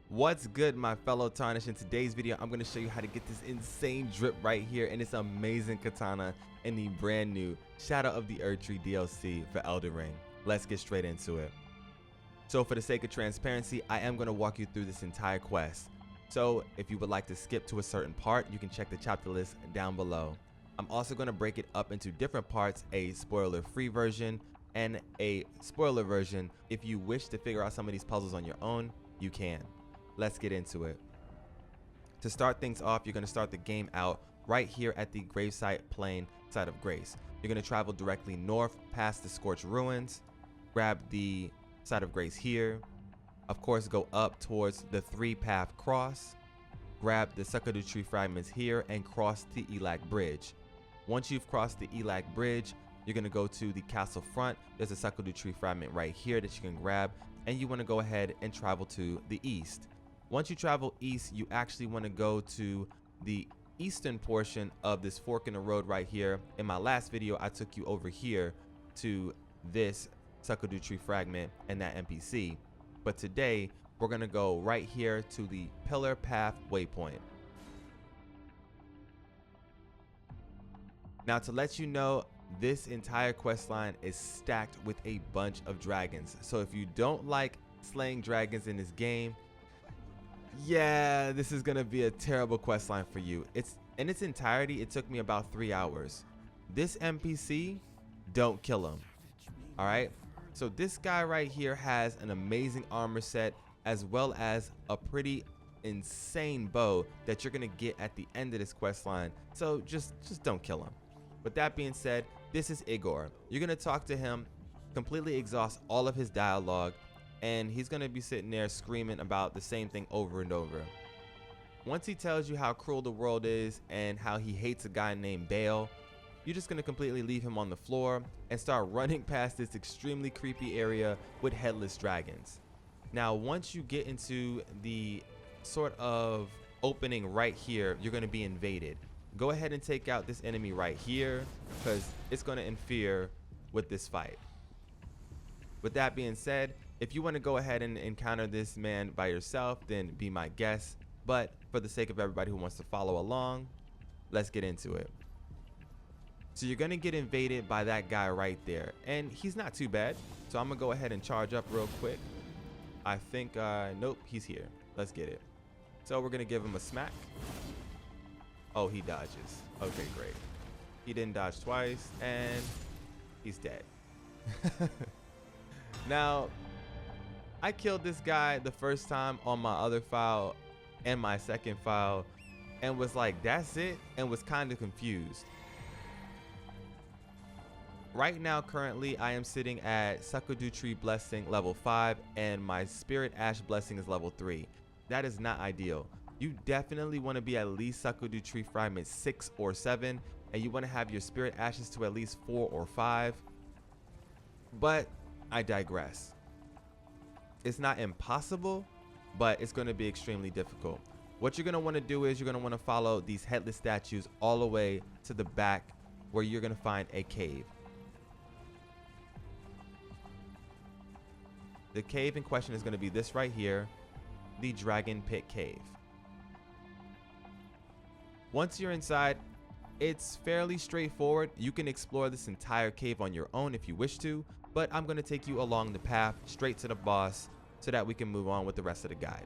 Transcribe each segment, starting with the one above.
What's good, my fellow Tarnish? In today's video, I'm going to show you how to get this insane drip right here and this amazing katana in the brand new Shadow of the Erdtree DLC for Elden Ring. Let's get straight into it. So for the sake of transparency, I am going to walk you through this entire quest. So if you would like to skip to a certain part, you can check the chapter list down below. I'm also going to break it up into different parts, a spoiler-free version and a spoiler version. If you wish to figure out some of these puzzles on your own, you can. Let's get into it. To start things off, you're going to start the game out right here at the gravesite plain side of Grace. You're going to travel directly north past the Scorched Ruins, grab the side of Grace here, of course go up towards the 3-path cross, grab the Sakadu Tree fragments here and cross the Elak Bridge. Once you've crossed the Elak Bridge, you're going to go to the castle front. There's a Sakadu Tree fragment right here that you can grab, and you want to go ahead and travel to the east. Once you travel east, you actually want to go to the eastern portion of this fork in the road right here. In my last video, I took you over here to this Sakadu Tree fragment and that NPC. But today, we're going to go right here to the Pillar Path waypoint. Now, to let you know, this entire quest line is stacked with a bunch of dragons. So if you don't like slaying dragons in this game, yeah, this is gonna be a terrible quest line for you. In its entirety, it took me about 3 hours. This NPC, don't kill him. All right, so this guy right here has an amazing armor set as well as a pretty insane bow that you're gonna get at the end of this quest line. So just don't kill him. With that being said, this is Igor. You're gonna talk to him, completely exhaust all of his dialogue, and he's gonna be sitting there screaming about the same thing over and over. Once he tells you how cruel the world is and how he hates a guy named Bale, you're just gonna completely leave him on the floor and start running past this extremely creepy area with headless dragons. Now, once you get into the sort of opening right here, you're gonna be invaded. Go ahead and take out this enemy right here because it's gonna interfere with this fight. With that being said, if you want to go ahead and encounter this man by yourself, then be my guest. But for the sake of everybody who wants to follow along, let's get into it. So you're going to get invaded by that guy right there. And he's not too bad. So I'm going to go ahead and charge up real quick. I think, nope, he's here. Let's get it. So we're going to give him a smack. Oh, he dodges. Okay, great. He didn't dodge twice and he's dead. Now, I killed this guy the first time on my other file and my second file and was like, that's it, and was kind of confused. Right now, currently, I am sitting at Sakadu Tree Blessing level 5 and my Spirit Ash Blessing is level 3. That is not ideal. You definitely want to be at least Sakadu Tree Fragment 6 or 7, and you want to have your Spirit Ashes to at least 4 or 5. But I digress. It's not impossible, but it's going to be extremely difficult. What you're going to want to do is you're going to want to follow these headless statues all the way to the back where you're going to find a cave. The cave in question is going to be this right here, the Dragon Pit Cave. Once you're inside, it's fairly straightforward. You can explore this entire cave on your own if you wish to, but I'm going to take you along the path straight to the boss so that we can move on with the rest of the guide.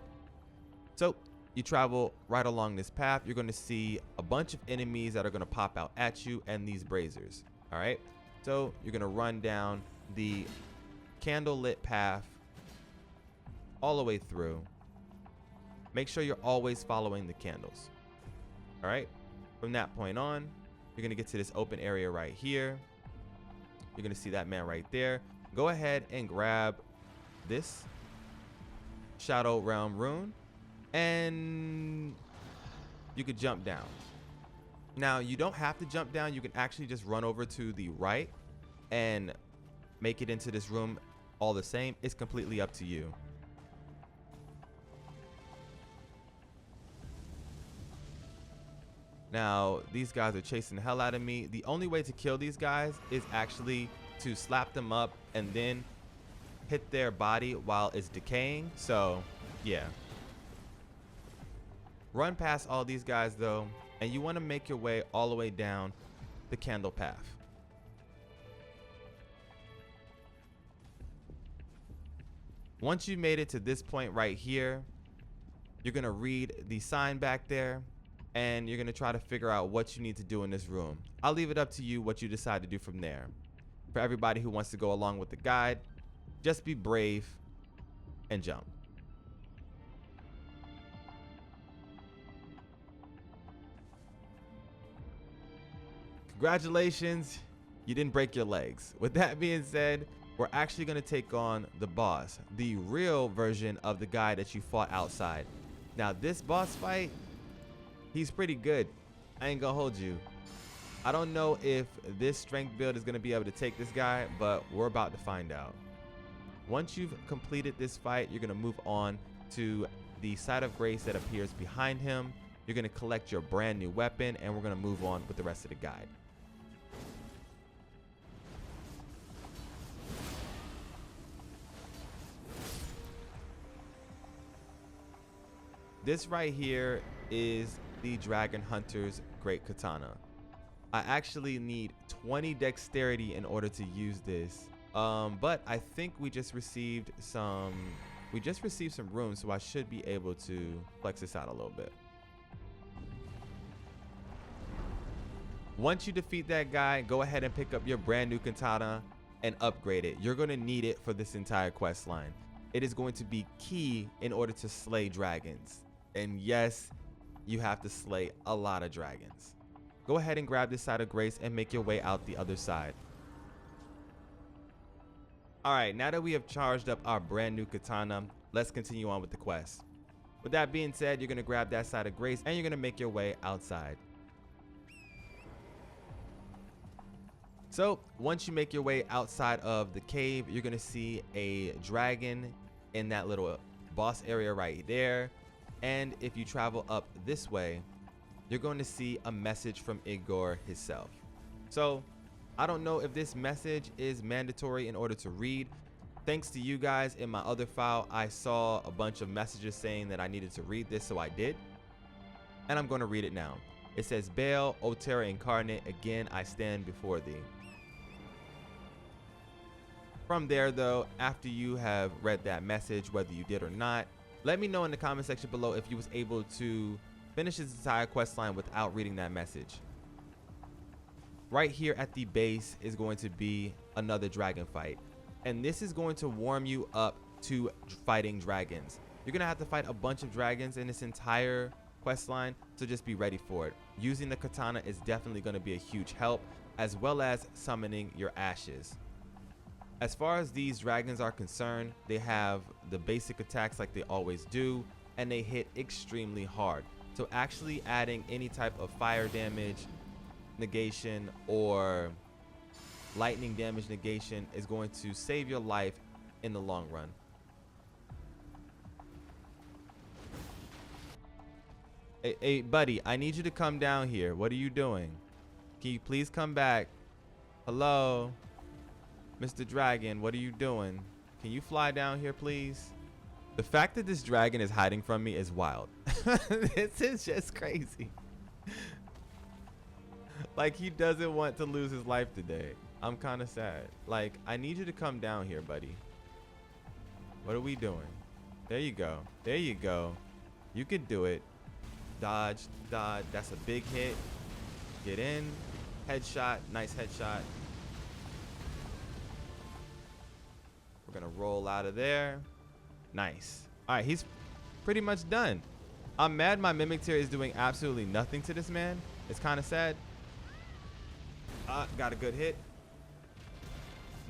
So you travel right along this path. You're going to see a bunch of enemies that are going to pop out at you and these braziers. All right, so you're going to run down the candlelit path all the way through. Make sure you're always following the candles. All right, from that point on, you're going to get to this open area right here. You're going to see that man right there. Go ahead and grab this Shadow Realm rune and you could jump down. Now, you don't have to jump down. You can actually just run over to the right and make it into this room all the same. It's completely up to you. Now, these guys are chasing the hell out of me. The only way to kill these guys is actually to slap them up and then hit their body while it's decaying. So yeah, Run past all these guys though, and you want to make your way all the way down the candle path. Once you made it to this point right here, you're going to read the sign back there, and you're going to try to figure out what you need to do in this room. I'll leave it up to you what you decide to do from there. For everybody who wants to go along with the guide, just be brave and jump. Congratulations, you didn't break your legs. With that being said, we're actually going to take on the boss, the real version of the guy that you fought outside. Now this boss fight, he's pretty good. I ain't gonna hold you. I don't know if this strength build is gonna be able to take this guy, but we're about to find out. Once you've completed this fight, you're gonna move on to the site of grace that appears behind him. You're gonna collect your brand new weapon, and we're gonna move on with the rest of the guide. This right here is the Dragon Hunter's Great Katana. I actually need 20 dexterity in order to use this. But I think we just received some runes, so I should be able to flex this out a little bit. Once you defeat that guy, go ahead and pick up your brand new katana and upgrade it. You're gonna need it for this entire quest line. It is going to be key in order to slay dragons. And yes, you have to slay a lot of dragons. Go ahead and grab this side of grace and make your way out the other side. All right, now that we have charged up our brand new katana, let's continue on with the quest. With that being said, you're gonna grab that side of grace and you're gonna make your way outside. So once you make your way outside of the cave, you're gonna see a dragon in that little boss area right there. And if you travel up this way, you're going to see a message from Igor himself. So I don't know if this message is mandatory in order to read. Thanks to you guys, in my other file, I saw a bunch of messages saying that I needed to read this, so I did. And I'm going to read it now. It says, Baal, O Terra incarnate, again I stand before thee. From there though, after you have read that message, whether you did or not, let me know in the comment section below if you was able to finish this entire quest line without reading that message. Right here at the base is going to be another dragon fight, and this is going to warm you up to fighting dragons. You're gonna have to fight a bunch of dragons in this entire quest line, so just be ready for it. Using the katana is definitely going to be a huge help, as well as summoning your ashes. As far as these dragons are concerned, they have the basic attacks like they always do, and they hit extremely hard. So actually adding any type of fire damage negation or lightning damage negation is going to save your life in the long run. Hey buddy, I need you to come down here. What are you doing? Can you please come back? Hello? Mr. Dragon, what are you doing? Can you fly down here, please? The fact that this dragon is hiding from me is wild. This is just crazy. Like, he doesn't want to lose his life today. I'm kind of sad. Like, I need you to come down here, buddy. What are we doing? There you go. There you go. You could do it. Dodge, dodge. That's a big hit. Get in. Headshot. Nice headshot. We're gonna roll out of there. Nice. All right, he's pretty much done. I'm mad my Mimic Tier is doing absolutely nothing to this man. It's kind of sad. Got a good hit.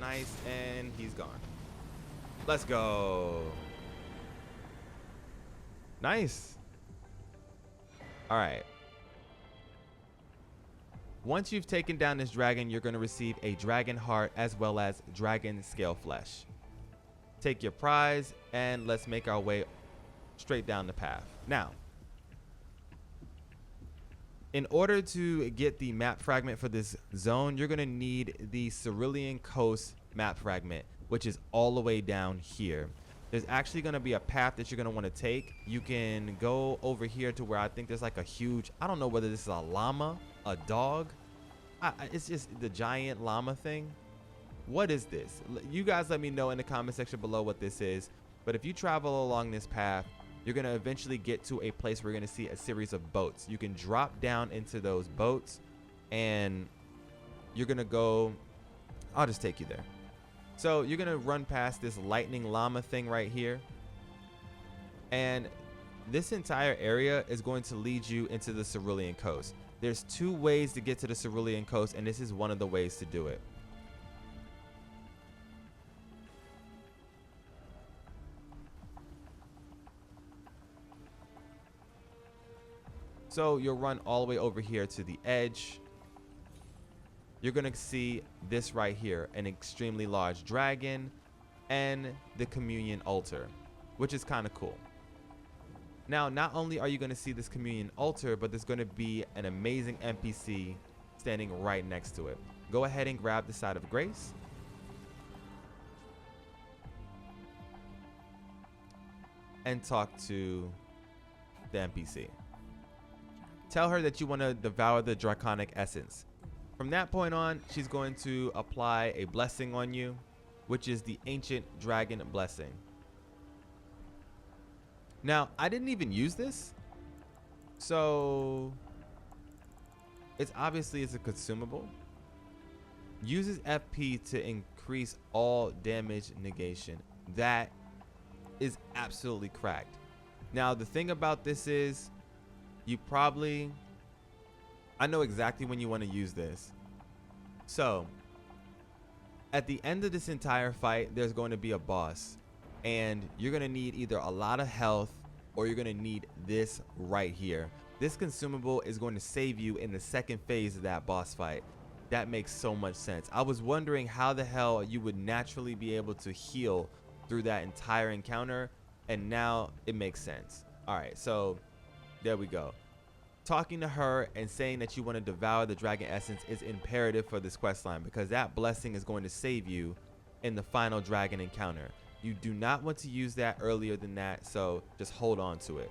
Nice, and he's gone. Let's go. Nice. All right. Once you've taken down this dragon, you're going to receive a dragon heart as well as dragon scale flesh. Take your prize and let's make our way straight down the path. Now, in order to get the map fragment for this zone, you're going to need the Cerulean Coast map fragment, which is all the way down here. there's actually going to be a path that you're going to want to take. You can go over here to where I think there's like a huge, I don't know whether this is a llama, a dog. It's just the giant llama thing. What is this? You guys let me know in the comment section below what this is. But if you travel along this path, you're going to eventually get to a place where you're going to see a series of boats. You can drop down into those boats and you're going to go, I'll just take you there. So you're going to run past this lightning llama thing right here. And this entire area is going to lead you into the Cerulean Coast. There's 2 ways to get to the Cerulean Coast, and this is one of the ways to do it. So you'll run all the way over here to the edge. You're going to see this right here, an extremely large dragon and the communion altar, which is kind of cool. Now, not only are you going to see this communion altar, but there's going to be an amazing NPC standing right next to it. Go ahead and grab the Side of Grace. And talk to the NPC. Tell her that you want to devour the draconic essence. From that point on, she's going to apply a blessing on you, which is the ancient dragon blessing. Now, I didn't even use this, so it's obviously a consumable. Uses FP to increase all damage negation. That is absolutely cracked. Now, the thing about this is, I know exactly when you want to use this. So, at the end of this entire fight, there's going to be a boss. And you're going to need either a lot of health or you're going to need this right here. This consumable is going to save you in the second phase of that boss fight. That makes so much sense. I was wondering how the hell you would naturally be able to heal through that entire encounter. And now it makes sense. All right, so there we go. Talking to her and saying that you want to devour the dragon essence is imperative for this quest line, because that blessing is going to save you in the final dragon encounter. You do not want to use that earlier than that, so just hold on to it.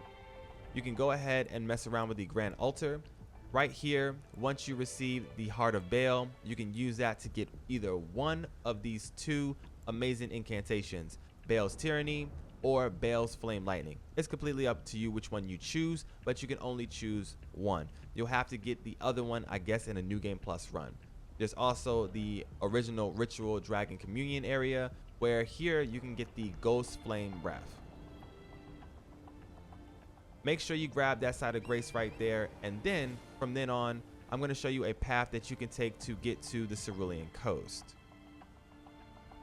You can go ahead and mess around with the grand altar. Right here, once you receive the Heart of Baal, you can use that to get either one of these 2 amazing incantations, Baal's Tyranny or Baal's Flame Lightning. It's completely up to you which one you choose, but you can only choose one. You'll have to get the other one, I guess, in a New Game Plus run. There's also the original Ritual Dragon Communion area, where here you can get the Ghost Flame Breath. Make sure you grab that Side of Grace right there, and then from then on, I'm going to show you a path that you can take to get to the Cerulean Coast.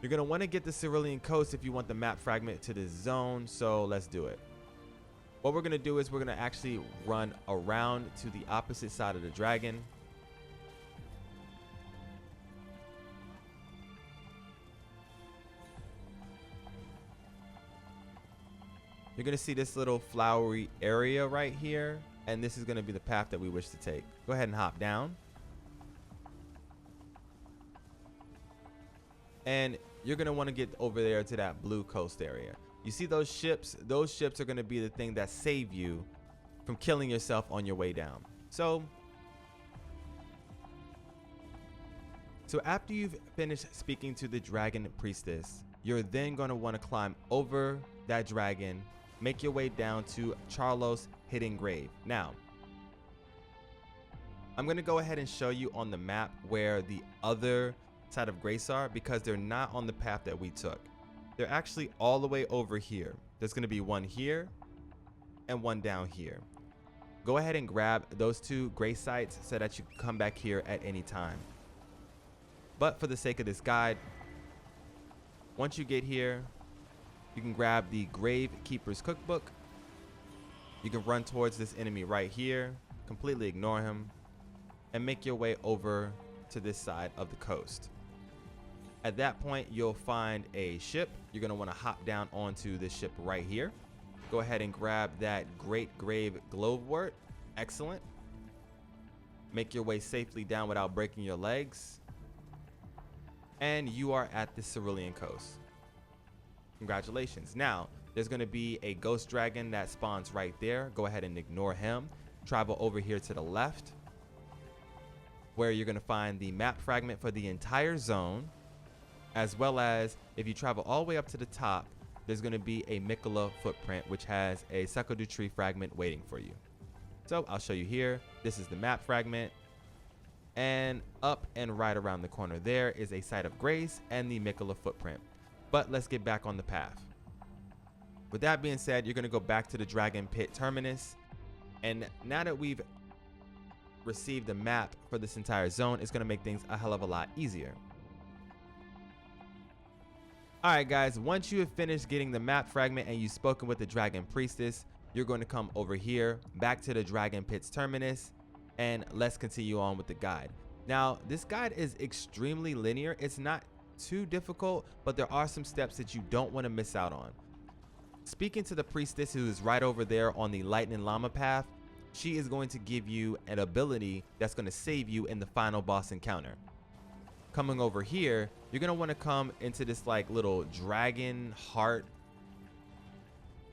You're going to want to get the Cerulean Coast if you want the map fragment to this zone, so let's do it. What we're going to do is we're going to actually run around to the opposite side of the dragon. You're going to see this little flowery area right here, and this is going to be the path that we wish to take. Go ahead and hop down. And you're going to want to get over there to that blue coast area. You see those ships? Those ships are going to be the thing that save you from killing yourself on your way down. So after you've finished speaking to the dragon priestess, you're then going to want to climb over that dragon, make your way down to Charlos' hidden grave. Now, I'm going to go ahead and show you on the map where the other Side of Grace are, because they're not on the path that we took. They're actually all the way over here. There's going to be one here and one down here. Go ahead and grab those 2 grace sites so that you can come back here at any time. But for the sake of this guide, once you get here, you can grab the Grave Keeper's Cookbook. You can run towards this enemy right here, completely ignore him, and make your way over to this side of the coast. At that point, you'll find a ship. You're going to want to hop down onto this ship right here. Go ahead and grab that Great Grave Glowwort. Excellent. Make your way safely down without breaking your legs. And you are at the Cerulean Coast. Congratulations. Now, there's going to be a ghost dragon that spawns right there. Go ahead and ignore him. Travel over here to the left, where you're going to find the map fragment for the entire zone, as well as if you travel all the way up to the top, there's going to be a Mikola footprint, which has a Sekudu tree fragment waiting for you. So I'll show you here. This is the map fragment. And up and right around the corner there is a site of grace and the Mikola footprint. But let's get back on the path. With that being said, you're going to go back to the Dragon Pit Terminus. And now that we've received the map for this entire zone, it's going to make things a hell of a lot easier. Alright guys, once you have finished getting the map fragment and you've spoken with the Dragon Priestess, you're going to come over here, back to the Dragon Pit's Terminus, and let's continue on with the guide. Now, this guide is extremely linear. It's not too difficult, but there are some steps that you don't want to miss out on. Speaking to the Priestess, who is right over there on the Lightning Llama path, she is going to give you an ability that's going to save you in the final boss encounter. Coming over here, you're going to want to come into this like little dragon heart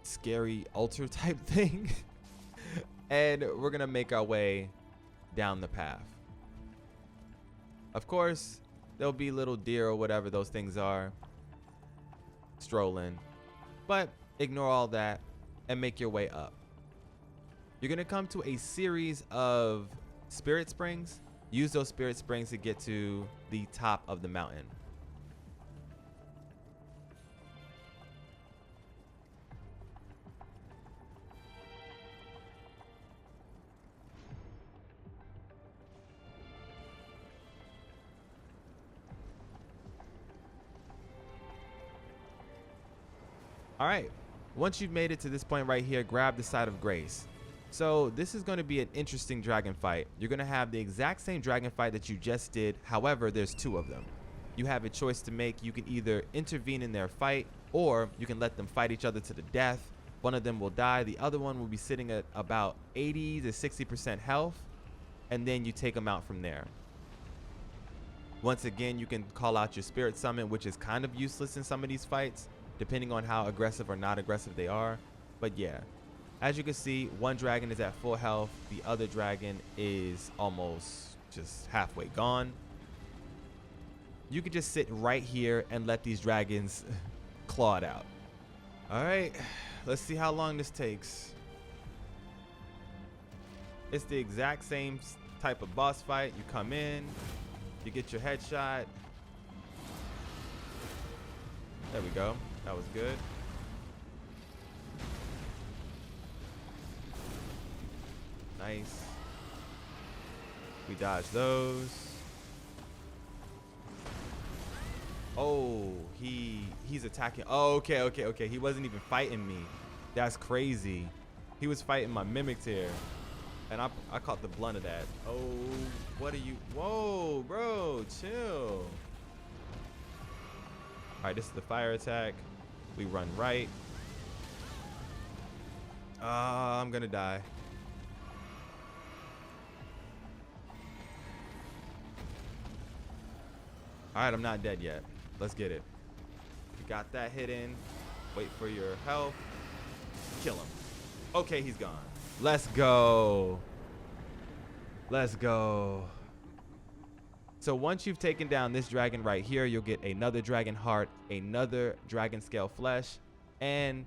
scary altar type thing. And we're going to make our way down the path. Of course, there'll be little deer or whatever those things are strolling, but ignore all that and make your way up. You're going to come to a series of spirit springs. Use those spirit springs to get to the top of the mountain. All right, once you've made it to this point right here, grab the side of grace. So this is going to be an interesting dragon fight. You're going to have the exact same dragon fight that you just did. However, there's two of them. You have a choice to make. You can either intervene in their fight, or you can let them fight each other to the death. One of them will die. The other one will be sitting at about 80 to 60% health, and then you take them out from there. Once again, you can call out your spirit summon, which is kind of useless in some of these fights, depending on how aggressive or not aggressive they are. But yeah, as you can see, one dragon is at full health. The other dragon is almost just halfway gone. You could just sit right here and let these dragons claw it out. All right, let's see how long this takes. It's the exact same type of boss fight. You come in, you get your headshot. There we go. That was good. Nice. We dodged those. Oh, he's attacking. Oh, okay. He wasn't even fighting me. That's crazy. He was fighting my Mimictair. And I caught the blunt of that. Oh, what are you? Whoa, bro, chill. All right, this is the fire attack. We run right. I'm gonna die. All right, I'm not dead yet. Let's get it. We got that hit in. Wait for your health. Kill him. Okay, he's gone. Let's go. Let's go. So once you've taken down this dragon right here, you'll get another dragon heart, another dragon scale flesh, and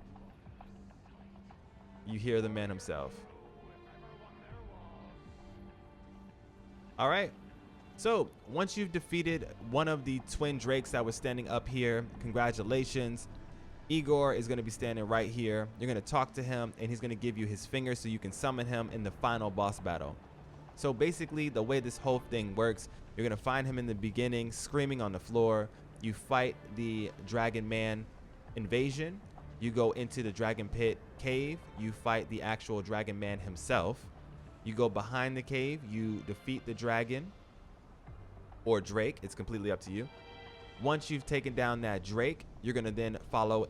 you hear the man himself. All right. So once you've defeated one of the twin drakes that was standing up here, congratulations. Igor is going to be standing right here. You're going to talk to him, and he's going to give you his finger so you can summon him in the final boss battle. So basically, the way this whole thing works, you're going to find him in the beginning, screaming on the floor. You fight the Dragon Man invasion. You go into the Dragon Pit cave. You fight the actual Dragon Man himself. You go behind the cave. You defeat the dragon or drake. It's completely up to you. Once you've taken down that drake, you're going to then follow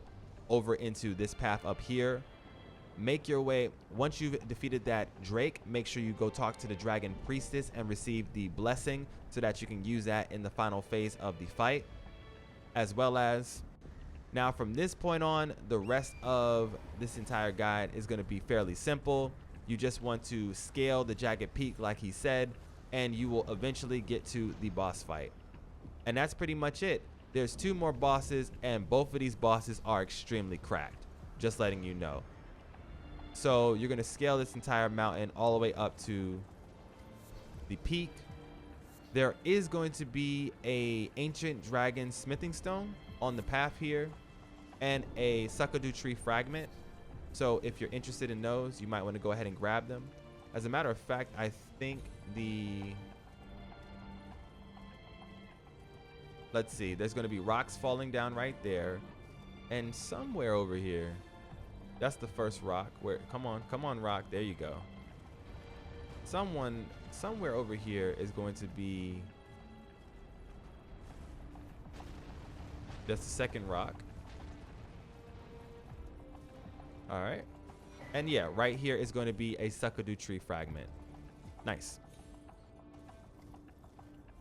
over into this path up here. Make your way. Once you've defeated that drake, make sure you go talk to the Dragon Priestess and receive the blessing so that you can use that in the final phase of the fight. As well as Now from this point on, the rest of this entire guide is going to be fairly simple. You just want to scale the jagged peak like he said, and you will eventually get to the boss fight. And that's pretty much it. There's 2 more bosses, and both of these bosses are extremely cracked, just letting you know. So you're going to scale this entire mountain all the way up to the peak. There is going to be a ancient dragon smithing stone on the path here, and a Sakadu tree fragment. So if you're interested in those, you might want to go ahead and grab them. As a matter of fact, I think let's see, there's going to be rocks falling down right there, and somewhere over here, that's the first rock. Where, come on rock, there you go. Somewhere over here is going to be, that's the second rock. All right, and yeah, right here is going to be a Sakadu tree fragment. Nice.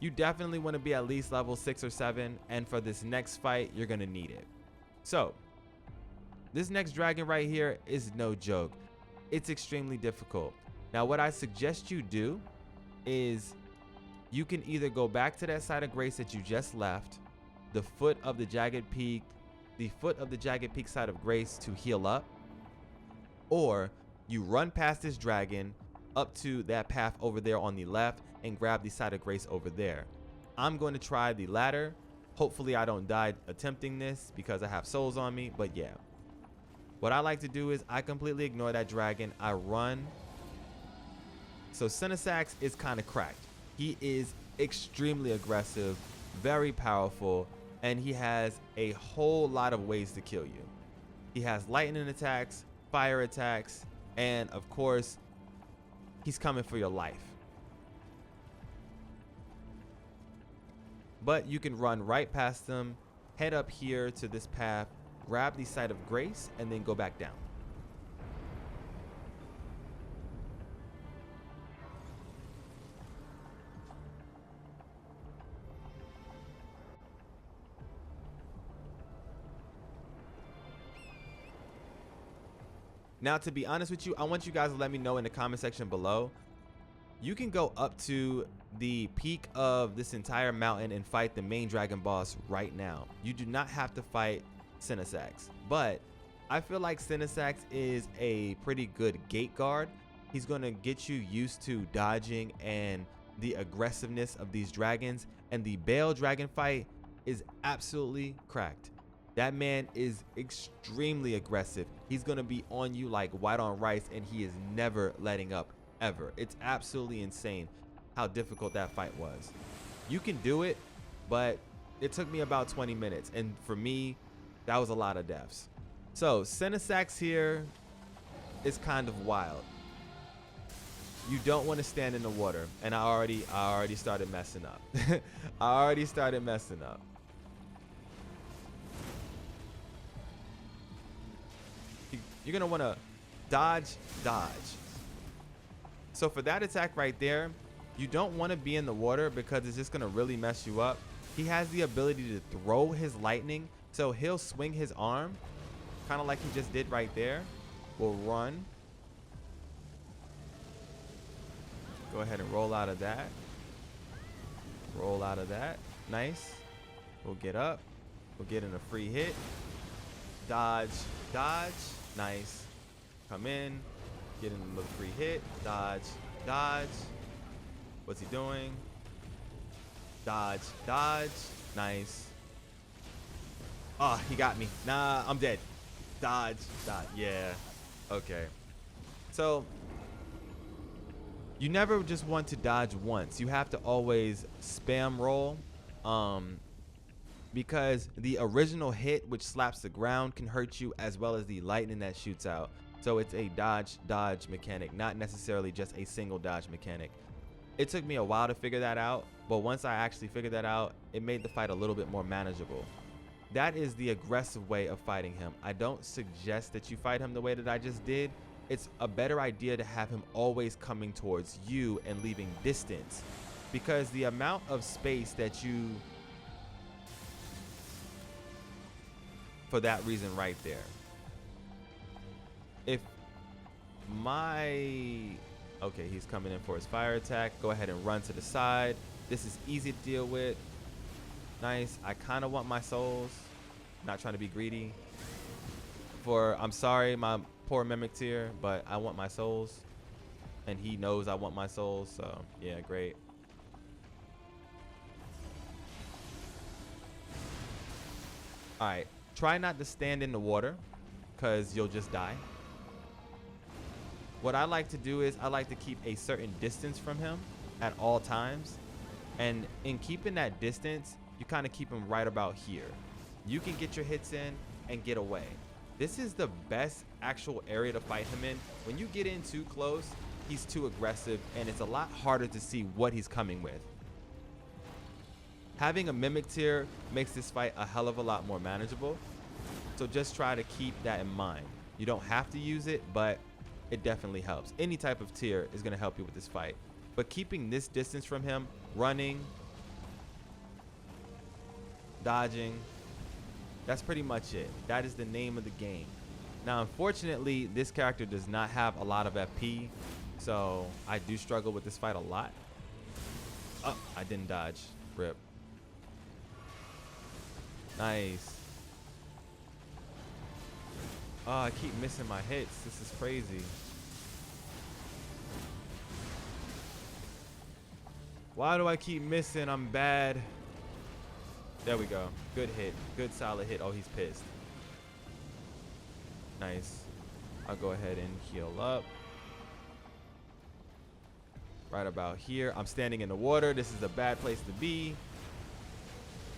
You definitely want to be at least level 6 or 7, and for this next fight, you're going to need it. So this next dragon right here is no joke. It's extremely difficult. Now what I suggest you do is you can either go back to that side of grace that you just left, the foot of the jagged peak side of grace to heal up, or you run past this dragon up to that path over there on the left and grab the side of grace over there. I'm going to try the latter. Hopefully I don't die attempting this because I have souls on me, but yeah. What I like to do is I completely ignore that dragon. I run. So Senesax is kind of cracked. He is extremely aggressive, very powerful, and he has a whole lot of ways to kill you. He has lightning attacks, fire attacks, and of course, he's coming for your life. But you can run right past them, head up here to this path, grab the site of grace, and then go back down. Now, to be honest with you, I want you guys to let me know in the comment section below. You can go up to the peak of this entire mountain and fight the main dragon boss right now. You do not have to fight Senesax, but I feel like Senesax is a pretty good gate guard. He's going to get you used to dodging and the aggressiveness of these dragons, and the Bale dragon fight is absolutely cracked. That man is extremely aggressive. He's going to be on you like white on rice, and he is never letting up, ever. It's absolutely insane how difficult that fight was. You can do it, but it took me about 20 minutes, and for me, that was a lot of deaths. So Senesax here is kind of wild. You don't want to stand in the water, and I already started messing up. I already started messing up. You're gonna want to dodge. So for that attack right there, you don't want to be in the water because it's just gonna really mess you up. He has the ability to throw his lightning, so he'll swing his arm, kind of like he just did right there. We'll run. Go ahead and roll out of that. Roll out of that. Nice. We'll get up. We'll get in a free hit. Dodge. Nice. Come in. Get in a little free hit. Dodge. What's he doing? Dodge. Nice. Oh, he got me. Nah, I'm dead. Dodge. Yeah. Okay. So you never just want to dodge once. You have to always spam roll. Because the original hit, which slaps the ground, can hurt you, as well as the lightning that shoots out. So it's a dodge mechanic, not necessarily just a single dodge mechanic. It took me a while to figure that out, but once I actually figured that out, it made the fight a little bit more manageable. That is the aggressive way of fighting him. I don't suggest that you fight him the way that I just did. It's a better idea to have him always coming towards you and leaving distance, because the amount of space that you for that reason right there. If okay, he's coming in for his fire attack. Go ahead and run to the side. This is easy to deal with. Nice. I kind of want my souls. Not trying to be greedy. I'm sorry, my poor mimic tier, but I want my souls. And he knows I want my souls, so yeah, great. All right, try not to stand in the water because you'll just die. What I like to do is I like to keep a certain distance from him at all times. And in keeping that distance, you kind of keep him right about here. You can get your hits in and get away. This is the best actual area to fight him in. When you get in too close, he's too aggressive and it's a lot harder to see what he's coming with. Having a mimic tier makes this fight a hell of a lot more manageable. So just try to keep that in mind. You don't have to use it, but it definitely helps. Any type of tier is going to help you with this fight. But keeping this distance from him, running, dodging, that's pretty much it. That is the name of the game. Now, unfortunately, this character does not have a lot of FP, so I do struggle with this fight a lot. Oh, I didn't dodge. Rip. Nice. Oh, I keep missing my hits. This is crazy. Why do I keep missing? I'm bad. There we go. Good hit. Good solid hit. Oh, he's pissed. Nice. I'll go ahead and heal up. Right about here. I'm standing in the water. This is a bad place to be.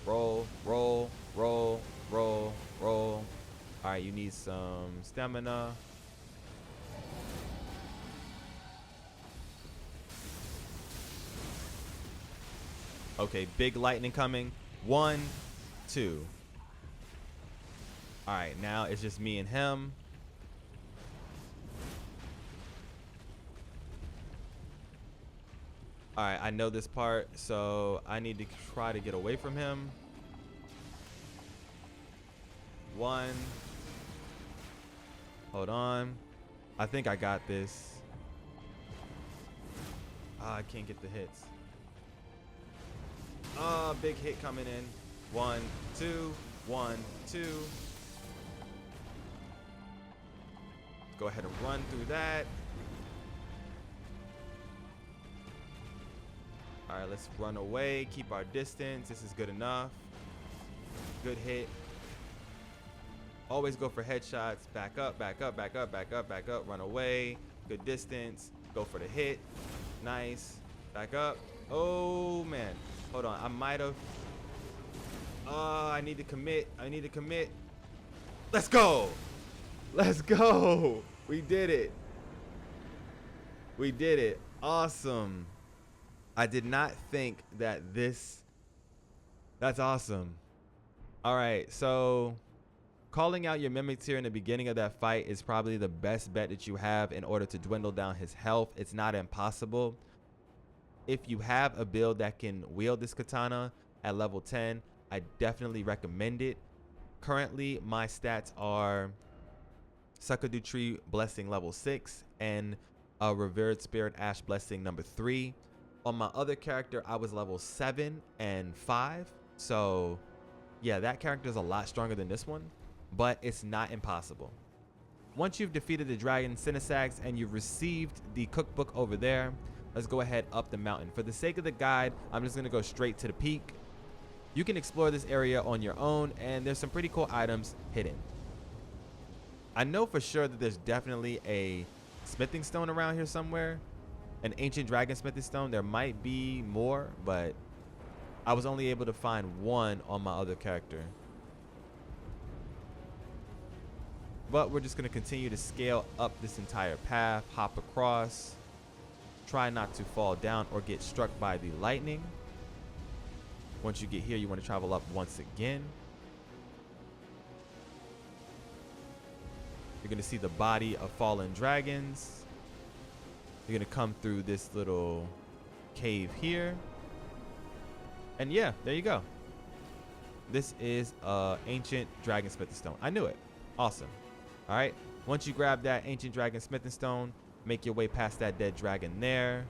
Roll, roll, roll, roll, roll. All right, you need some stamina. Okay, big lightning coming. 1, 2. All right, now it's just me and him. All right, I know this part, so I need to try to get away from him. 1. Hold on. I think I got this. I can't get the hits. Big hit coming in. 1, 2, 1, 2. Go ahead and run through that. All right, let's run away. Keep our distance. This is good enough. Good hit. Always go for headshots. Back up, back up, back up, back up, back up. Run away. Good distance. Go for the hit. Nice. Back up. Oh, man. Hold on. I might have. I need to commit. I need to commit. Let's go. Let's go. We did it. We did it. Awesome. I did not think that that's awesome. All right. So calling out your mimic tier in the beginning of that fight is probably the best bet that you have in order to dwindle down his health. It's not impossible. If you have a build that can wield this katana at level 10, I definitely recommend it. Currently, my stats are Succadu Tree Blessing level 6 and a Revered Spirit Ash Blessing number 3. On my other character, I was level 7 and 5. So yeah, that character is a lot stronger than this one, but it's not impossible. Once you've defeated the dragon Cinesags and you've received the cookbook over there, let's go ahead up the mountain. For the sake of the guide, I'm just gonna go straight to the peak. You can explore this area on your own, and there's some pretty cool items hidden. I know for sure that there's definitely a smithing stone around here somewhere, an ancient dragon smithing stone. There might be more, but I was only able to find one on my other character. But we're just gonna continue to scale up this entire path, hop across, try not to fall down or get struck by the lightning. Once you get here, you want to travel up once again. You're gonna see the body of fallen dragons. You're gonna come through this little cave here. And yeah, there you go. This is ancient dragon smithing stone. I knew it. Awesome. All right. Once you grab that ancient dragon smithing stone, make your way past that dead dragon there.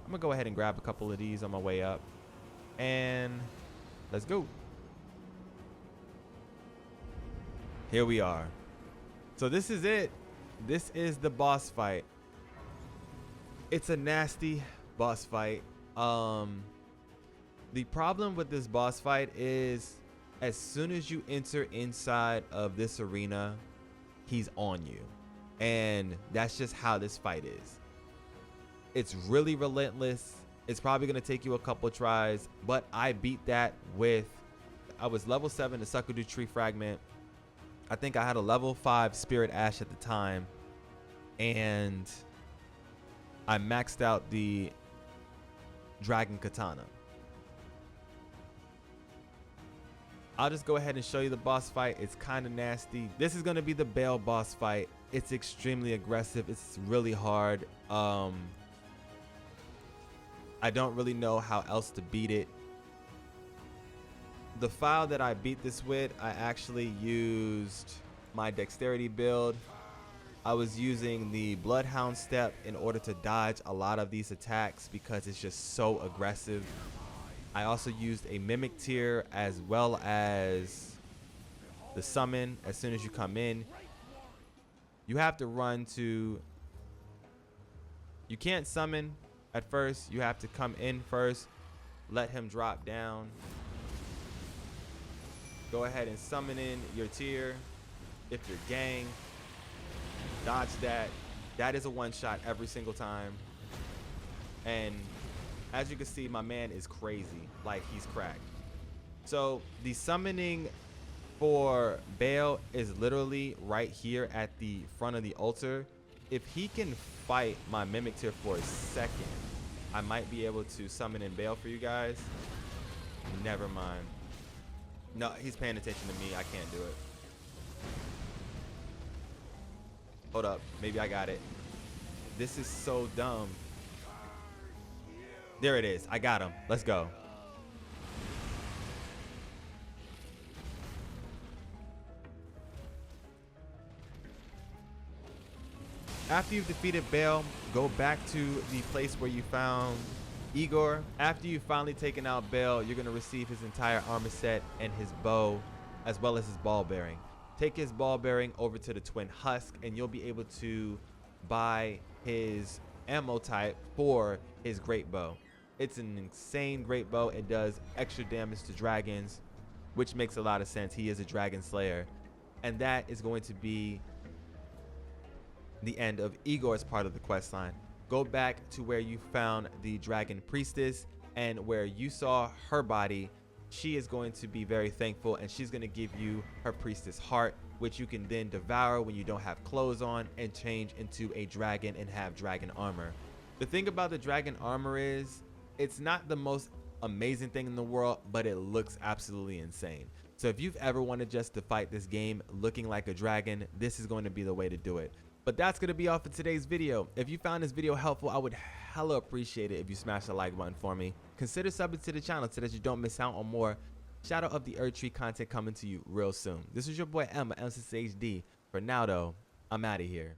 I'm gonna go ahead and grab a couple of these on my way up, and let's go. Here we are. So this is it. This is the boss fight. It's a nasty boss fight. The problem with this boss fight is as soon as you enter inside of this arena, he's on you. And that's just how this fight is. It's really relentless. It's probably going to take you a couple tries, but I beat that with, I was level 7 to Suckerdew Tree Fragment. I think I had a level 5 Spirit Ash at the time, and I maxed out the Dragon Katana. I'll just go ahead and show you the boss fight. It's kind of nasty. This is going to be the Baal boss fight. It's extremely aggressive. It's really hard. I don't really know how else to beat it. The file that I beat this with, I actually used my dexterity build. I was using the Bloodhound step in order to dodge a lot of these attacks because it's just so aggressive. I also used a mimic tier as well as the summon. As soon as you come in, you have to run to, you can't summon at first. You have to come in first, let him drop down. Go ahead and summon in your tier. If you're gang, dodge that. That is a one shot every single time. And as you can see, my man is crazy, like he's cracked. So the summoning for Baal is literally right here at the front of the altar. If he can fight my mimic tier for a second, I might be able to summon in Baal for you guys. Never mind. No, he's paying attention to me. I can't do it. Hold up. Maybe I got it. This is so dumb. There it is. I got him. Let's go. After you've defeated Baal, go back to the place where you found Igor. After you've finally taken out Baal, you're going to receive his entire armor set and his bow, as well as his ball bearing. Take his ball bearing over to the Twin Husk, and you'll be able to buy his ammo type for his great bow. It's an insane great bow. It does extra damage to dragons, which makes a lot of sense. He is a dragon slayer. And that is going to be the end of Igor's part of the quest line. Go back to where you found the dragon priestess and where you saw her body. She is going to be very thankful, and she's going to give you her priestess heart, which you can then devour when you don't have clothes on and change into a dragon and have dragon armor. The thing about the dragon armor is it's not the most amazing thing in the world, but it looks absolutely insane. So if you've ever wanted just to fight this game looking like a dragon, this is going to be the way to do it. But that's going to be all for today's video. If you found this video helpful, I would hella appreciate it if you smash the like button for me. Consider subbing to the channel so that you don't miss out on more Shadow of the Erdtree content coming to you real soon. This is your boy MSensei HD. For now though, I'm out of here.